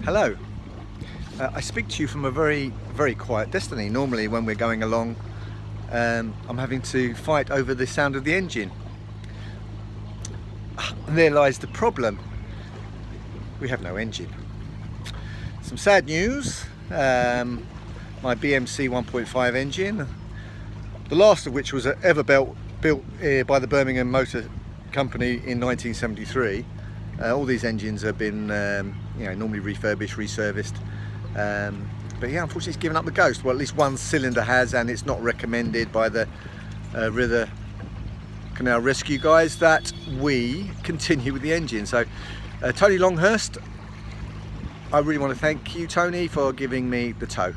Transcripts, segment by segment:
Hello. I speak to you from a very quiet destiny. Normally when we're going along, I'm having to fight over the sound of the engine. And there lies the problem. We have no engine. Some sad news. My BMC 1.5 engine, the last of which was ever built by the Birmingham Motor Company in 1973. All these engines have been normally refurbished, reserviced, but yeah, unfortunately it's given up the ghost. Well, at least one cylinder has, and it's not recommended by the River Canal Rescue guys that we continue with the engine. So Tony Longhurst, I really want to thank you, Tony, for giving me the tow.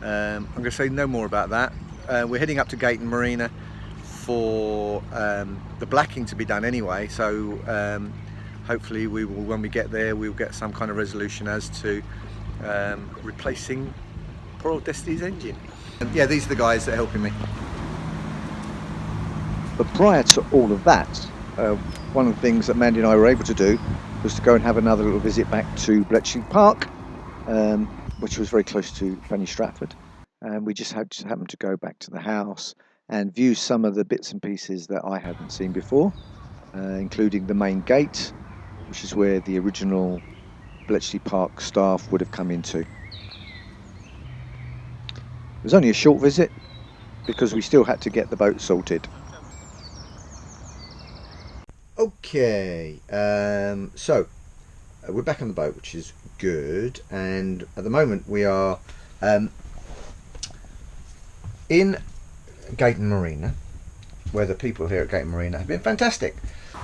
I'm going to say no more about that. We're heading up to Gayton Marina for the blacking to be done anyway, so hopefully we will, when we get there, we'll get some kind of resolution as to replacing poor old Destiny's engine. And yeah, these are the guys that are helping me. But prior to all of that, one of the things that Mandy and I were able to do was to go and have another little visit back to Bletchley Park, which was very close to Fanny Stratford. And we just happened to go back to the house and view some of the bits and pieces that I hadn't seen before, including the main gate, which is where the original Bletchley Park staff would have come into. It was only a short visit because we still had to get the boat sorted. Okay, so we're back on the boat, which is good, and at the moment we are in Gayton Marina, where the people here at Gayton Marina have been fantastic.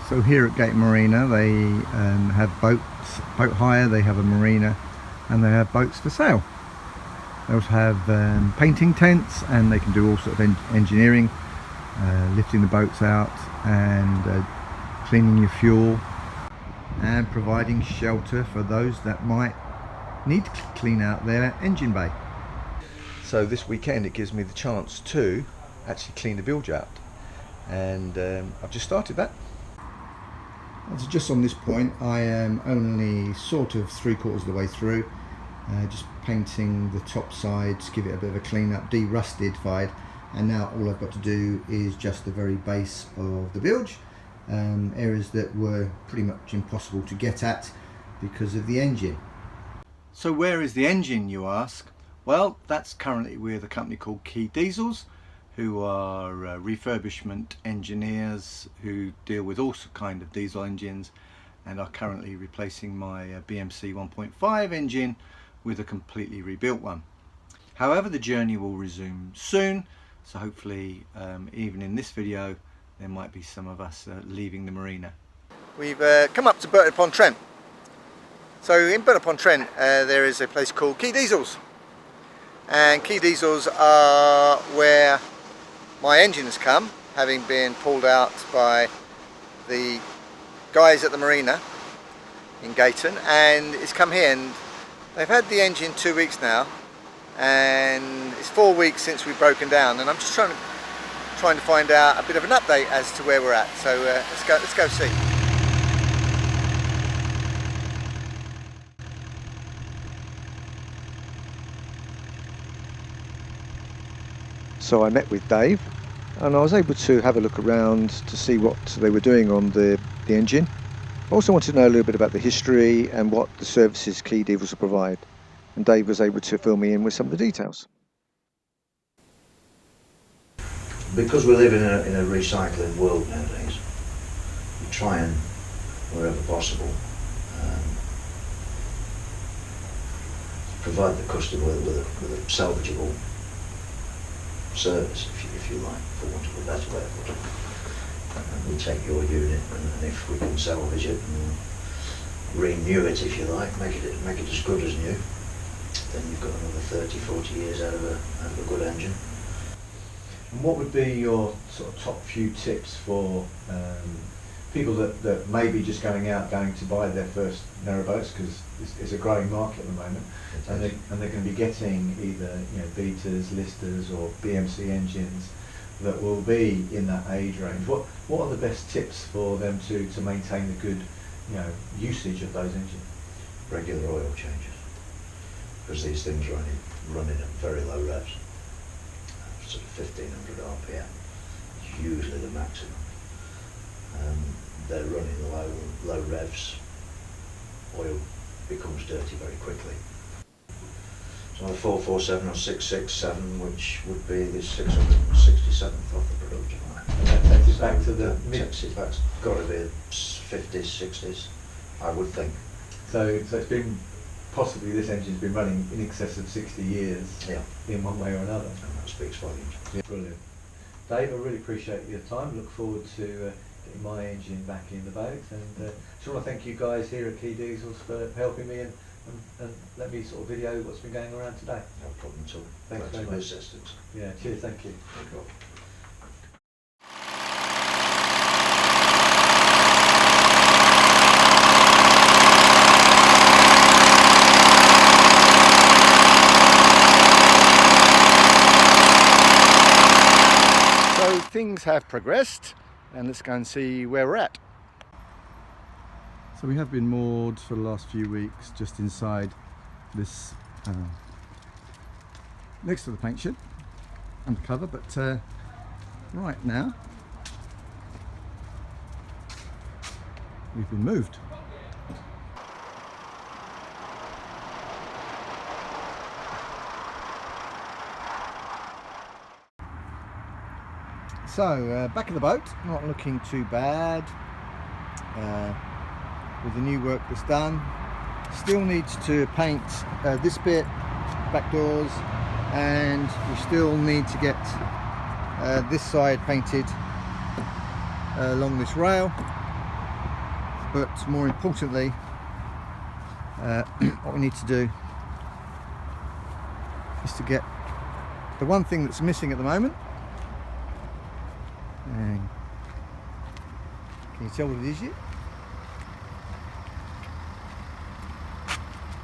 So here at Gayton Marina they have boat hire, they have a marina, and they have boats for sale. They also have painting tents, and they can do all sorts of engineering, lifting the boats out and cleaning your fuel and providing shelter for those that might need to clean out their engine bay. So this weekend it gives me the chance to actually clean the bilge out, and I've just started that. And so just on this point, I am only sort of 3/4 of the way through, just painting the top sides, give it a bit of a clean up, de-rustified, and now all I've got to do is just the very base of the bilge, areas that were pretty much impossible to get at because of the engine. So where is the engine, you ask? Well, that's currently with a company called Key Diesels, who are refurbishment engineers who deal with all kind of diesel engines, and are currently replacing my BMC 1.5 engine with a completely rebuilt one. However, the journey will resume soon, so hopefully even in this video there might be some of us leaving the marina. We've come up to Burton-upon-Trent. So in Burton-upon-Trent there is a place called Key Diesels, and Key Diesels are where my engine has come, having been pulled out by the guys at the marina in Gayton, and it's come here, and they've had the engine 2 weeks now, and it's 4 weeks since we've broken down, and I'm just trying to find out a bit of an update as to where we're at. So let's go see. So I met with Dave, and I was able to have a look around to see what they were doing on the engine. I also wanted to know a little bit about the history and what the services Key Diesels will provide, and Dave was able to fill me in with some of the details. Because we live in a recycling world nowadays, we try and, wherever possible, provide the customer with a salvageable service, if you like, for want of a better way of putting it. And we take your unit, and if we can salvage it and renew it, if you like, make it as good as new, then you've got another 30-40 years out of a good engine. And what would be your sort of top few tips for people that may be just going to buy their first narrowboats, because it's a growing market at the moment, and they're going to be getting either Betas, Listers or BMC engines that will be in that age range? What are the best tips for them to maintain the good usage of those engines? Regular oil changes. because these things are only running at very low revs, sort of 1500 RPM, is usually the maximum. They're running low revs, oil becomes dirty very quickly. So on a 447 or 667, which would be the 667th of the production line. And that takes it back to the mid. Takes it back, got to be 50s, 60s, I would think. So it's been possibly, this engine's been running in excess of 60 years, Yeah, in one way or another. and that speaks volumes. Yeah. Brilliant. Dave, I really appreciate your time. Look forward to getting my engine back in the boat, and just want to thank you guys here at Key Diesels for helping me and let me sort of video what's been going around today. No problem at all. Thanks very for much. assistance. Yeah, cheers, thank you. No problem. So things have progressed, and let's go and see where we're at. So we have been moored for the last few weeks just inside this, next to the paint shed, undercover, but right now we've been moved. So back of the boat, not looking too bad. With the new work that's done, still needs to paint this bit, back doors, and we still need to get this side painted along this rail. But more importantly, what we need to do is to get the one thing that's missing at the moment. And can you tell what it is yet?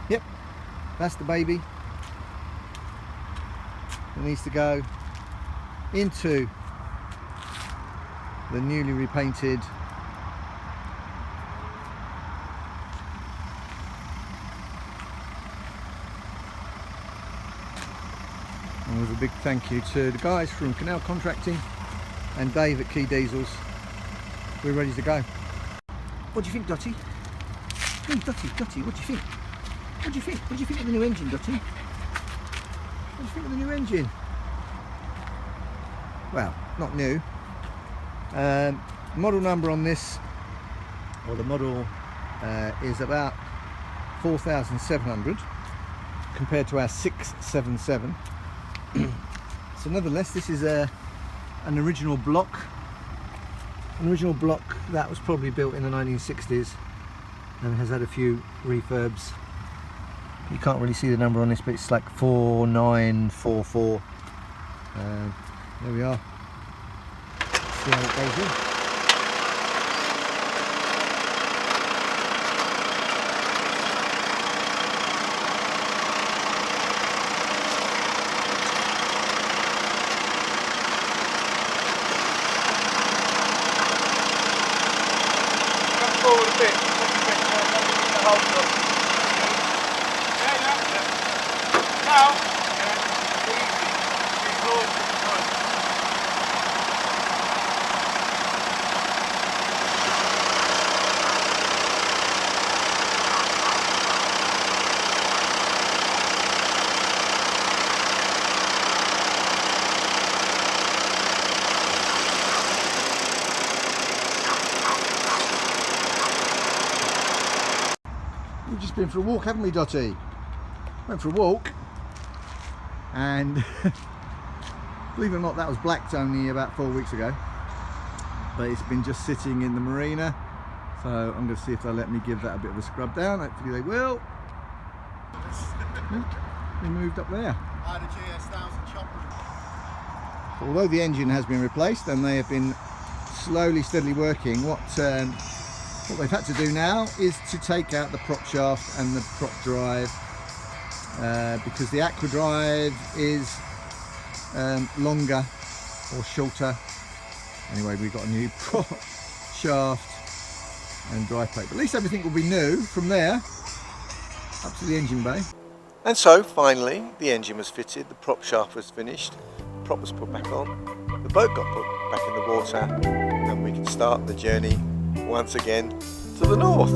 Yep, that's the baby. It needs to go into the newly repainted and with a big thank you to the guys from Canal Contracting and Dave at Key Diesels. We're ready to go. What do you think, Dotty? Hey, Dotty, what do you think? What do you think? What do you think of the new engine, Dotty? What do you think of the new engine? Well, not new. Model number on this, or the model, is about 4,700 compared to our 677. So nevertheless, this is an original block. An original block that was probably built in the 1960s and has had a few refurbs. You can't really see the number on this, but it's like 4944. There we are. Let's see how it goes in. Forward a bit, hold up. Now, easy, forward to the front. We've just been for a walk, haven't we, Dotty? Went for a walk, and believe it or not, that was blacked only about 4 weeks ago, but it's been just sitting in the marina, so I'm going to see if they'll let me give that a bit of a scrub down. Hopefully they will. They moved up there. I had a GS1000 chopper. So although the engine has been replaced and they have been slowly, steadily working, what they've had to do now is to take out the prop shaft and the prop drive, because the aqua drive is longer or shorter. Anyway, we've got a new prop shaft and drive plate, but at least everything will be new from there up to the engine bay. And so finally the engine was fitted, the prop shaft was finished, the prop was put back on, the boat got put back in the water, and we could start the journey once again to the north.